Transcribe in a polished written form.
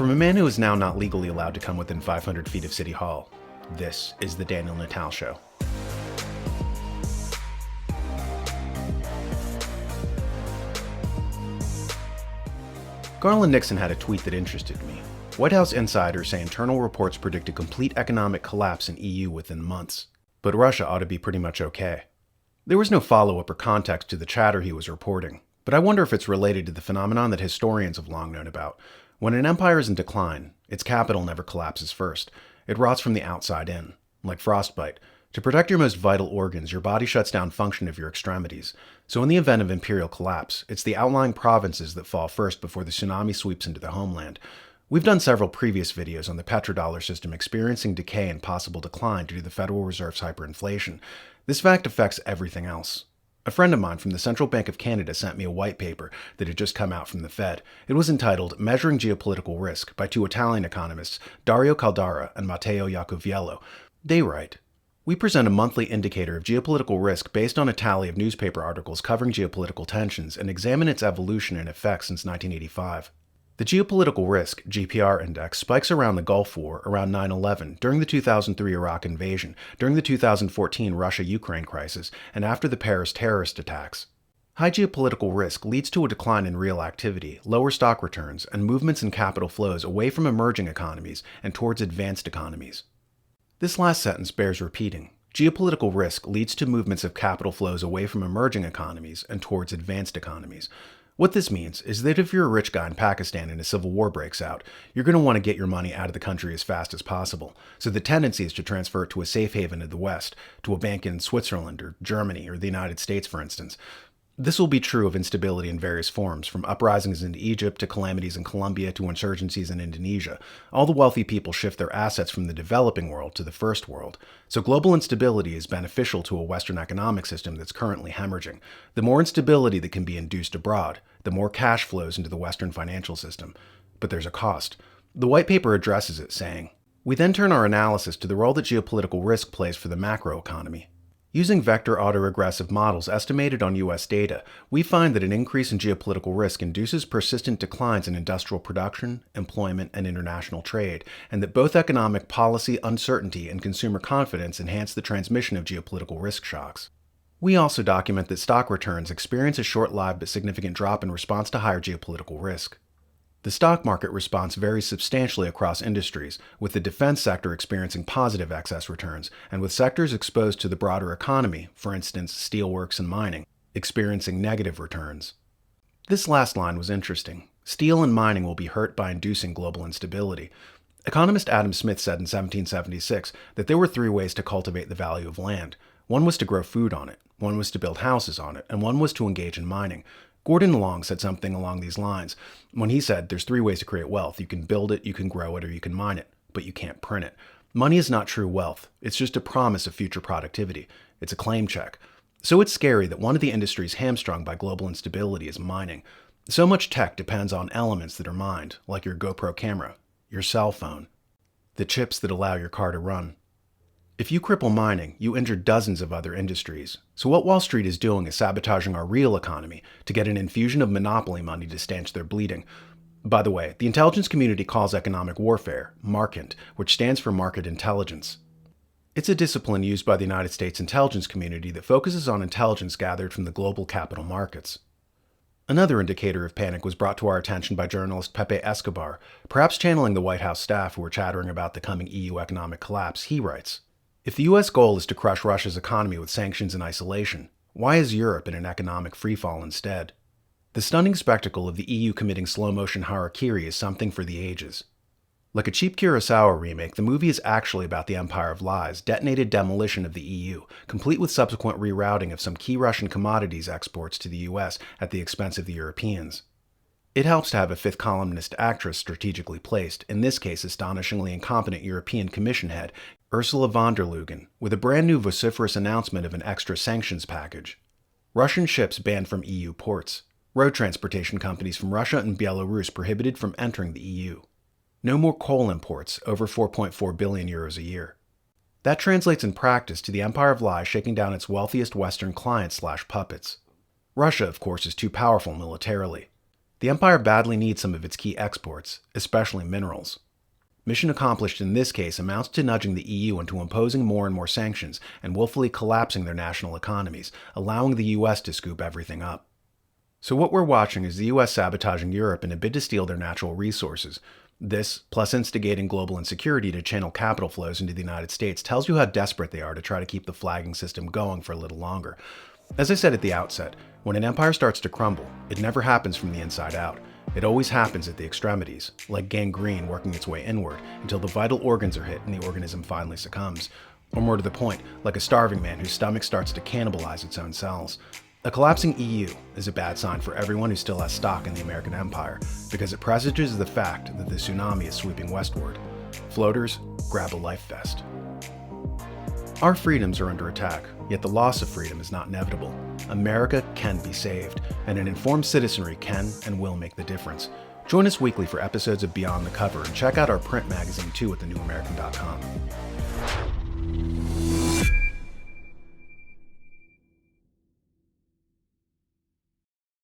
From a man who is now not legally allowed to come within 500 feet of City Hall, this is The Daniel Natal Show. Garland Nixon had a tweet that interested me. White House insiders say internal reports predict a complete economic collapse in EU within months, but Russia ought to be pretty much okay. There was no follow-up or context to the chatter he was reporting, but I wonder if it's related to the phenomenon that historians have long known about. When an empire is in decline, its capital never collapses first. It rots from the outside in, like frostbite. To protect your most vital organs, your body shuts down function of your extremities. So in the event of imperial collapse, it's the outlying provinces that fall first before the tsunami sweeps into the homeland. We've done several previous videos on the petrodollar system experiencing decay and possible decline due to the Federal Reserve's hyperinflation. This fact affects everything else. A friend of mine from the Central Bank of Canada sent me a white paper that had just come out from the Fed. It was entitled Measuring Geopolitical Risk by two Italian economists, Dario Caldara and Matteo Iacoviello. They write, "We present a monthly indicator of geopolitical risk based on a tally of newspaper articles covering geopolitical tensions and examine its evolution and effects since 1985. The geopolitical risk, GPR index, spikes around the Gulf War, around 9/11, during the 2003 Iraq invasion, during the 2014 Russia-Ukraine crisis, and after the Paris terrorist attacks. High geopolitical risk leads to a decline in real activity, lower stock returns, and movements in capital flows away from emerging economies and towards advanced economies." This last sentence bears repeating. Geopolitical risk leads to movements of capital flows away from emerging economies and towards advanced economies. What this means is that if you're a rich guy in Pakistan and a civil war breaks out, you're going to want to get your money out of the country as fast as possible. So the tendency is to transfer it to a safe haven in the West, to a bank in Switzerland or Germany or the United States, for instance. This will be true of instability in various forms, from uprisings in Egypt to calamities in Colombia to insurgencies in Indonesia. All the wealthy people shift their assets from the developing world to the first world. So global instability is beneficial to a Western economic system that's currently hemorrhaging. The more instability that can be induced abroad, the more cash flows into the Western financial system. But there's a cost. The white paper addresses it, saying, "We then turn our analysis to the role that geopolitical risk plays for the macroeconomy. Using vector autoregressive models estimated on U.S. data, we find that an increase in geopolitical risk induces persistent declines in industrial production, employment, and international trade, and that both economic policy uncertainty and consumer confidence enhance the transmission of geopolitical risk shocks. We also document that stock returns experience a short-lived but significant drop in response to higher geopolitical risk. The stock market response varies substantially across industries, with the defense sector experiencing positive excess returns, and with sectors exposed to the broader economy, for instance steelworks and mining, experiencing negative returns." This last line was interesting. Steel and mining will be hurt by inducing global instability. Economist Adam Smith said in 1776 that there were three ways to cultivate the value of land. One was to grow food on it, one was to build houses on it, and one was to engage in mining. Gordon Long said something along these lines when he said there's three ways to create wealth. You can build it, you can grow it, or you can mine it, but you can't print it. Money is not true wealth. It's just a promise of future productivity. It's a claim check. So it's scary that one of the industries hamstrung by global instability is mining. So much tech depends on elements that are mined, like your GoPro camera, your cell phone, the chips that allow your car to run. If you cripple mining, you injure dozens of other industries. So what Wall Street is doing is sabotaging our real economy to get an infusion of monopoly money to stanch their bleeding. By the way, the intelligence community calls economic warfare MARKINT, which stands for market intelligence. It's a discipline used by the United States intelligence community that focuses on intelligence gathered from the global capital markets. Another indicator of panic was brought to our attention by journalist Pepe Escobar. Perhaps channeling the White House staff who were chattering about the coming EU economic collapse, he writes, "If the U.S. goal is to crush Russia's economy with sanctions and isolation, why is Europe in an economic freefall instead? The stunning spectacle of the EU committing slow-motion harakiri is something for the ages. Like a cheap Kurosawa remake, the movie is actually about the Empire of Lies' detonated demolition of the EU, complete with subsequent rerouting of some key Russian commodities exports to the U.S. at the expense of the Europeans. It helps to have a fifth columnist actress strategically placed, in this case astonishingly incompetent European Commission head, Ursula von der Leyen, with a brand new vociferous announcement of an extra sanctions package. Russian ships banned from EU ports. Road transportation companies from Russia and Belarus prohibited from entering the EU. No more coal imports, over 4.4 billion euros a year. That translates in practice to the Empire of Lies shaking down its wealthiest Western clients/puppets. Russia, of course, is too powerful militarily. The empire badly needs some of its key exports, especially minerals. Mission accomplished in this case amounts to nudging the EU into imposing more and more sanctions and willfully collapsing their national economies, allowing the US to scoop everything up. So what we're watching is the US sabotaging Europe in a bid to steal their natural resources. This, plus instigating global insecurity to channel capital flows into the United States, tells you how desperate they are to try to keep the flagging system going for a little longer. As I said at the outset, when an empire starts to crumble, it never happens from the inside out. It always happens at the extremities, like gangrene working its way inward until the vital organs are hit and the organism finally succumbs. Or more to the point, like a starving man whose stomach starts to cannibalize its own cells. A collapsing EU is a bad sign for everyone who still has stock in the American empire, because it presages the fact that the tsunami is sweeping westward. Floaters, grab a life vest. Our freedoms are under attack, yet the loss of freedom is not inevitable. America can be saved, and an informed citizenry can and will make the difference. Join us weekly for episodes of Beyond the Cover, and check out our print magazine too at thenewamerican.com.